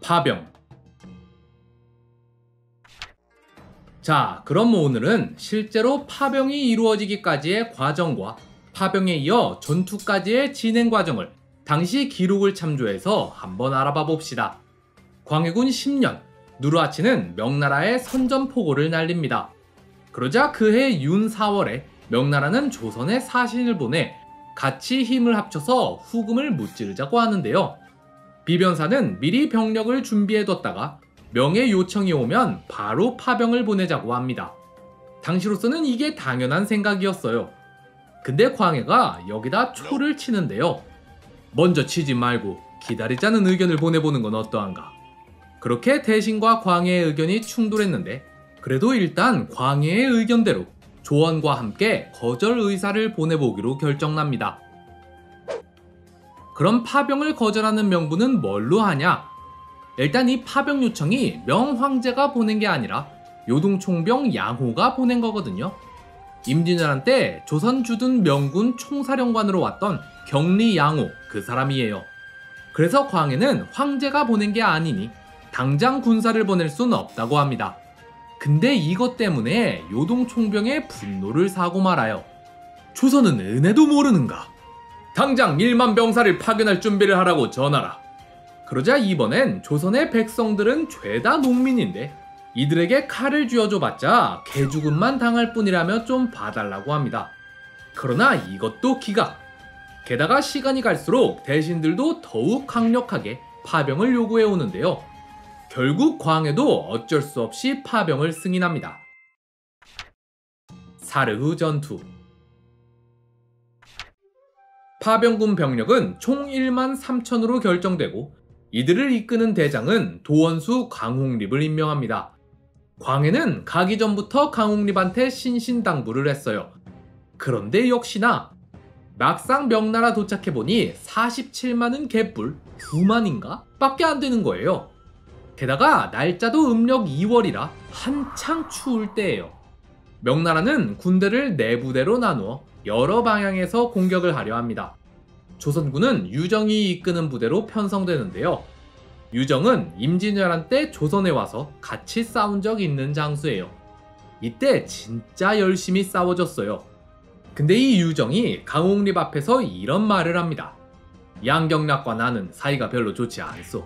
파병. 자, 그럼 오늘은 실제로 파병이 이루어지기까지의 과정과 파병에 이어 전투까지의 진행 과정을 당시 기록을 참조해서 한번 알아봐 봅시다. 광해군 10년, 누르하치는 명나라에 선전포고를 날립니다. 그러자 그해 윤 4월에 명나라는 조선에 사신을 보내 같이 힘을 합쳐서 후금을 무찌르자고 하는데요. 비변사는 미리 병력을 준비해뒀다가 명의 요청이 오면 바로 파병을 보내자고 합니다. 당시로서는 이게 당연한 생각이었어요. 근데 광해가 여기다 초를 치는데요. 먼저 치지 말고 기다리자는 의견을 보내보는 건 어떠한가. 그렇게 대신과 광해의 의견이 충돌했는데 그래도 일단 광해의 의견대로 조언과 함께 거절 의사를 보내보기로 결정납니다. 그럼 파병을 거절하는 명분은 뭘로 하냐? 일단 이 파병 요청이 명황제가 보낸 게 아니라 요동총병 양호가 보낸 거거든요. 임진왜란 때 조선 주둔 명군 총사령관으로 왔던 경리 양호, 그 사람이에요. 그래서 광해는 황제가 보낸 게 아니니 당장 군사를 보낼 수는 없다고 합니다. 근데 이것 때문에 요동총병의 분노를 사고 말아요. 조선은 은혜도 모르는가? 당장 1만 병사를 파견할 준비를 하라고 전하라. 그러자 이번엔 조선의 백성들은 죄다 농민인데 이들에게 칼을 쥐어줘봤자 개죽음만 당할 뿐이라며 좀 봐달라고 합니다. 그러나 이것도 기각. 게다가 시간이 갈수록 대신들도 더욱 강력하게 파병을 요구해 오는데요. 결국 광해도 어쩔 수 없이 파병을 승인합니다. 사르후 전투. 파병군 병력은 총 1만 3천으로 결정되고 이들을 이끄는 대장은 도원수 강홍립을 임명합니다. 광해는 가기 전부터 강홍립한테 신신당부를 했어요. 그런데 역시나 막상 명나라 도착해보니 47만은 개뿔 9만인가? 밖에 안 되는 거예요. 게다가 날짜도 음력 2월이라 한창 추울 때예요. 명나라는 군대를 4부대로 나누어 여러 방향에서 공격을 하려 합니다. 조선군은 유정이 이끄는 부대로 편성되는데요. 유정은 임진왜란 때 조선에 와서 같이 싸운 적 있는 장수예요. 이때 진짜 열심히 싸워줬어요. 근데 이 유정이 강홍립 앞에서 이런 말을 합니다. 양경락과 나는 사이가 별로 좋지 않소.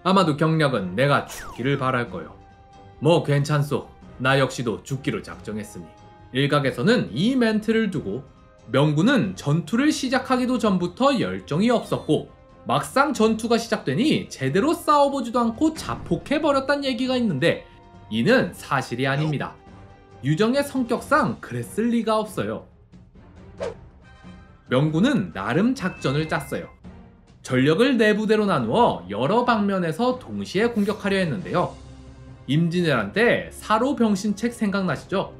아마도 경락은 내가 죽기를 바랄 거요. 뭐 괜찮소. 나 역시도 죽기로 작정했으니. 일각에서는 이 멘트를 두고 명군은 전투를 시작하기도 전부터 열정이 없었고 막상 전투가 시작되니 제대로 싸워보지도 않고 자폭해버렸단 얘기가 있는데 이는 사실이 아닙니다. 유정의 성격상 그랬을 리가 없어요. 명군은 나름 작전을 짰어요. 전력을 4부대로 나누어 여러 방면에서 동시에 공격하려 했는데요. 임진왜란 때 사로 병신책 생각나시죠?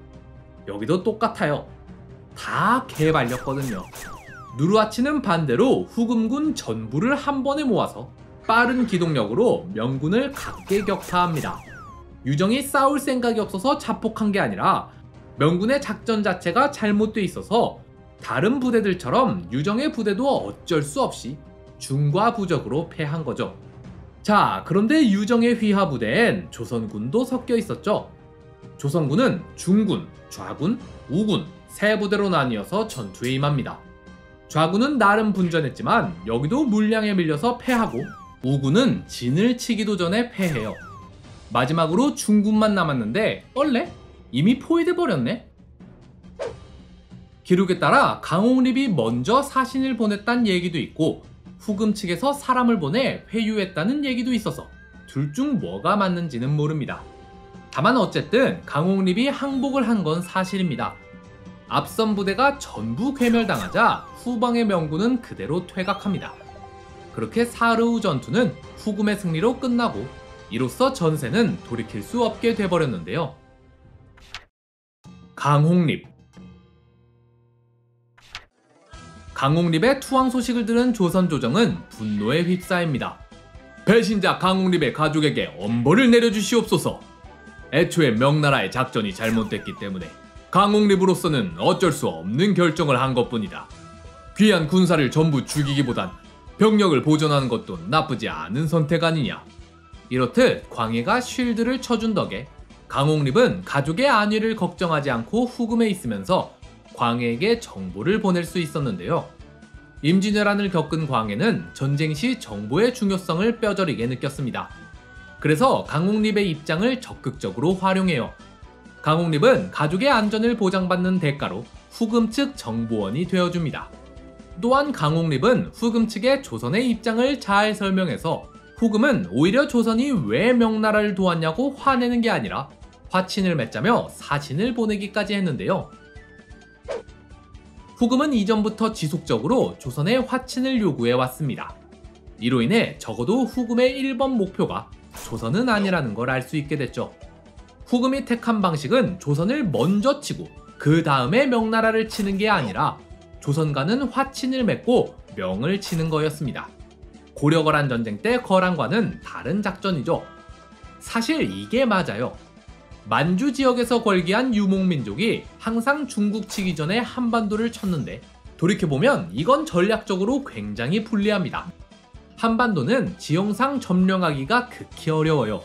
여기도 똑같아요. 다 개발렸거든요. 누르하치는 반대로 후금군 전부를 한 번에 모아서 빠른 기동력으로 명군을 각계격파합니다. 유정이 싸울 생각이 없어서 자폭한 게 아니라 명군의 작전 자체가 잘못돼 있어서 다른 부대들처럼 유정의 부대도 어쩔 수 없이 중과부적으로 패한 거죠. 자, 그런데 유정의 휘하 부대엔 조선군도 섞여 있었죠. 조선군은 중군, 좌군, 우군 세 부대로 나뉘어서 전투에 임합니다. 좌군은 나름 분전했지만 여기도 물량에 밀려서 패하고 우군은 진을 치기도 전에 패해요. 마지막으로 중군만 남았는데 얼레? 이미 포위돼 버렸네? 기록에 따라 강홍립이 먼저 사신을 보냈다는 얘기도 있고 후금 측에서 사람을 보내 회유했다는 얘기도 있어서 둘 중 뭐가 맞는지는 모릅니다. 다만 어쨌든 강홍립이 항복을 한 건 사실입니다. 앞선 부대가 전부 괴멸당하자 후방의 명군은 그대로 퇴각합니다. 그렇게 사르후 전투는 후금의 승리로 끝나고 이로써 전세는 돌이킬 수 없게 돼버렸는데요. 강홍립. 강홍립의 투항 소식을 들은 조선조정은 분노에 휩싸입니다. 배신자 강홍립의 가족에게 엄벌을 내려주시옵소서. 애초에 명나라의 작전이 잘못됐기 때문에 강홍립으로서는 어쩔 수 없는 결정을 한 것뿐이다. 귀한 군사를 전부 죽이기보단 병력을 보존하는 것도 나쁘지 않은 선택 아니냐. 이렇듯 광해가 쉴드를 쳐준 덕에 강홍립은 가족의 안위를 걱정하지 않고 후금에 있으면서 광해에게 정보를 보낼 수 있었는데요. 임진왜란을 겪은 광해는 전쟁 시 정보의 중요성을 뼈저리게 느꼈습니다. 그래서 강홍립의 입장을 적극적으로 활용해요. 강홍립은 가족의 안전을 보장받는 대가로 후금 측 정보원이 되어줍니다. 또한 강홍립은 후금 측의 조선의 입장을 잘 설명해서 후금은 오히려 조선이 왜 명나라를 도왔냐고 화내는 게 아니라 화친을 맺자며 사신을 보내기까지 했는데요. 후금은 이전부터 지속적으로 조선의 화친을 요구해 왔습니다. 이로 인해 적어도 후금의 1번 목표가 조선은 아니라는 걸 알 수 있게 됐죠. 후금이 택한 방식은 조선을 먼저 치고 그 다음에 명나라를 치는 게 아니라 조선과는 화친을 맺고 명을 치는 거였습니다. 고려거란 전쟁 때 거란과는 다른 작전이죠. 사실 이게 맞아요. 만주 지역에서 걸기한 유목민족이 항상 중국 치기 전에 한반도를 쳤는데 돌이켜보면 이건 전략적으로 굉장히 불리합니다. 한반도는 지형상 점령하기가 극히 어려워요.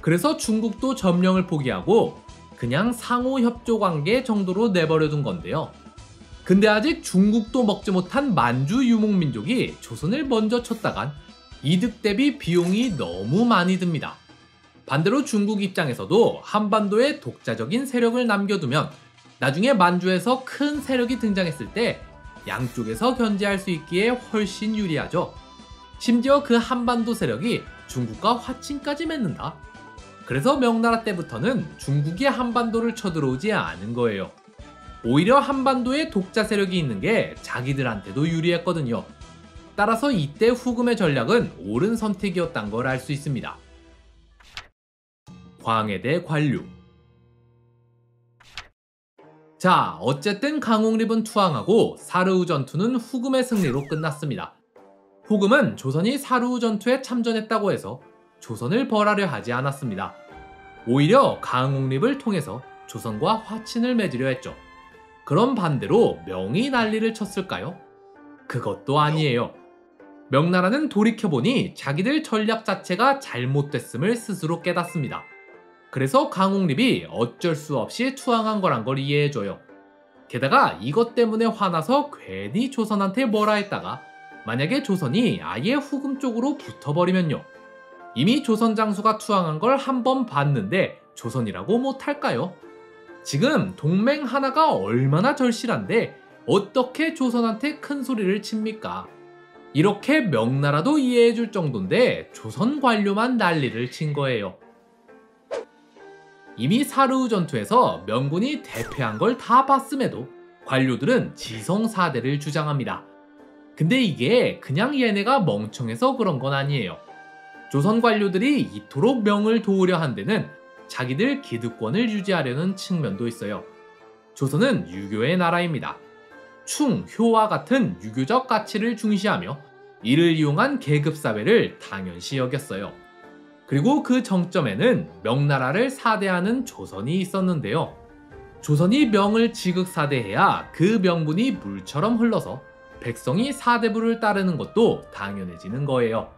그래서 중국도 점령을 포기하고 그냥 상호협조관계 정도로 내버려둔 건데요. 근데 아직 중국도 먹지 못한 만주 유목민족이 조선을 먼저 쳤다간 이득 대비 비용이 너무 많이 듭니다. 반대로 중국 입장에서도 한반도에 독자적인 세력을 남겨두면 나중에 만주에서 큰 세력이 등장했을 때 양쪽에서 견제할 수 있기에 훨씬 유리하죠. 심지어 그 한반도 세력이 중국과 화친까지 맺는다? 그래서 명나라 때부터는 중국이 한반도를 쳐들어오지 않은 거예요. 오히려 한반도에 독자 세력이 있는 게 자기들한테도 유리했거든요. 따라서 이때 후금의 전략은 옳은 선택이었단 걸 알 수 있습니다. 광해 대 관류. 자, 어쨌든 강홍립은 투항하고 사르우 전투는 후금의 승리로 끝났습니다. 후금은 조선이 사르우 전투에 참전했다고 해서 조선을 벌하려 하지 않았습니다. 오히려 강홍립을 통해서 조선과 화친을 맺으려 했죠. 그럼 반대로 명이 난리를 쳤을까요? 그것도 아니에요. 명나라는 돌이켜보니 자기들 전략 자체가 잘못됐음을 스스로 깨닫습니다. 그래서 강홍립이 어쩔 수 없이 투항한 거란 걸 이해해줘요. 게다가 이것 때문에 화나서 괜히 조선한테 뭐라 했다가 만약에 조선이 아예 후금 쪽으로 붙어버리면요. 이미 조선 장수가 투항한 걸 한 번 봤는데 조선이라고 못할까요? 지금 동맹 하나가 얼마나 절실한데 어떻게 조선한테 큰 소리를 칩니까? 이렇게 명나라도 이해해줄 정도인데 조선 관료만 난리를 친 거예요. 이미 사르우 전투에서 명군이 대패한 걸 다 봤음에도 관료들은 지성사대를 주장합니다. 근데 이게 그냥 얘네가 멍청해서 그런 건 아니에요. 조선 관료들이 이토록 명을 도우려 한 데는 자기들 기득권을 유지하려는 측면도 있어요. 조선은 유교의 나라입니다. 충, 효와 같은 유교적 가치를 중시하며 이를 이용한 계급사회를 당연시 여겼어요. 그리고 그 정점에는 명나라를 사대하는 조선이 있었는데요. 조선이 명을 지극사대해야 그 명분이 물처럼 흘러서 백성이 사대부를 따르는 것도 당연해지는 거예요.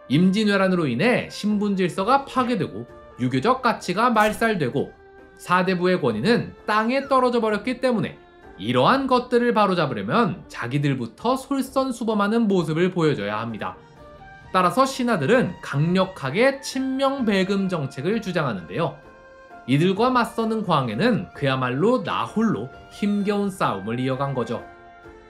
임진왜란으로 인해 신분질서가 파괴되고 유교적 가치가 말살되고 사대부의 권위는 땅에 떨어져 버렸기 때문에 이러한 것들을 바로잡으려면 자기들부터 솔선수범하는 모습을 보여줘야 합니다. 따라서 신하들은 강력하게 친명배금 정책을 주장하는데요. 이들과 맞서는 광해는 그야말로 나 홀로 힘겨운 싸움을 이어간 거죠.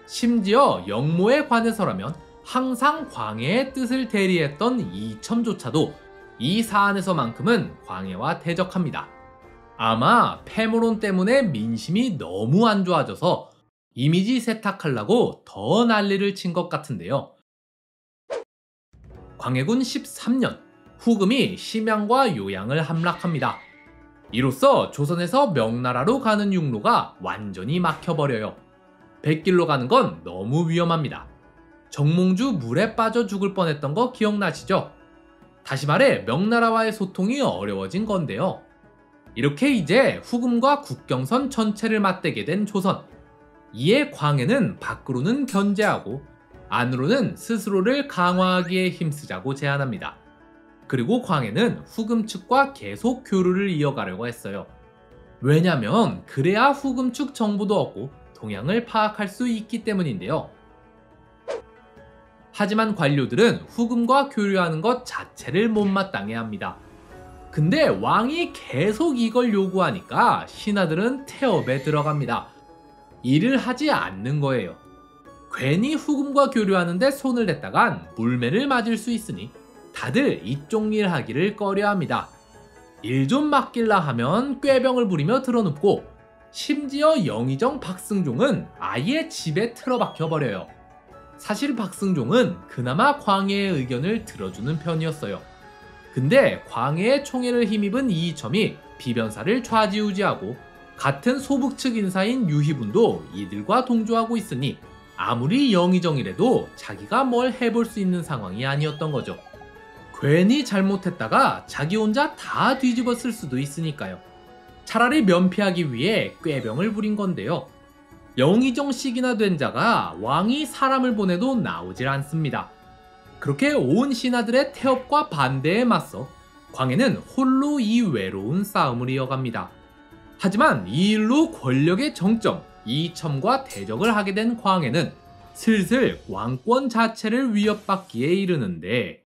심지어 영모에 관해서라면 항상 광해의 뜻을 대리했던 이첨조차도 이 사안에서만큼은 광해와 대적합니다. 아마 패물론 때문에 민심이 너무 안 좋아져서 이미지 세탁하려고 더 난리를 친 것 같은데요. 광해군 13년, 후금이 심양과 요양을 함락합니다. 이로써 조선에서 명나라로 가는 육로가 완전히 막혀버려요. 백길로 가는 건 너무 위험합니다. 정몽주 물에 빠져 죽을 뻔했던 거 기억나시죠? 다시 말해 명나라와의 소통이 어려워진 건데요. 이렇게 이제 후금과 국경선 전체를 맞대게 된 조선. 이에 광해는 밖으로는 견제하고 안으로는 스스로를 강화하기에 힘쓰자고 제안합니다. 그리고 광해는 후금 측과 계속 교류를 이어가려고 했어요. 왜냐면 그래야 후금 측 정보도 얻고 동향을 파악할 수 있기 때문인데요. 하지만 관료들은 후금과 교류하는 것 자체를 못마땅해 합니다. 근데 왕이 계속 이걸 요구하니까 신하들은 태업에 들어갑니다. 일을 하지 않는 거예요. 괜히 후금과 교류하는데 손을 댔다간 물매를 맞을 수 있으니 다들 이쪽 일 하기를 꺼려합니다. 일 좀 맡길라 하면 꾀병을 부리며 드러눕고 심지어 영의정 박승종은 아예 집에 틀어박혀버려요. 사실 박승종은 그나마 광해의 의견을 들어주는 편이었어요. 근데 광해의 총애를 힘입은 이이첨이 비변사를 좌지우지하고 같은 소북 측 인사인 유희분도 이들과 동조하고 있으니 아무리 영의정이라도 자기가 뭘 해볼 수 있는 상황이 아니었던 거죠. 괜히 잘못했다가 자기 혼자 다 뒤집었을 수도 있으니까요. 차라리 면피하기 위해 꾀병을 부린 건데요. 영의정씩이나 된 자가 왕이 사람을 보내도 나오질 않습니다. 그렇게 온 신하들의 태업과 반대에 맞서 광해는 홀로 이 외로운 싸움을 이어갑니다. 하지만 이 일로 권력의 정점, 이이첨과 대적을 하게 된 광해는 슬슬 왕권 자체를 위협받기에 이르는데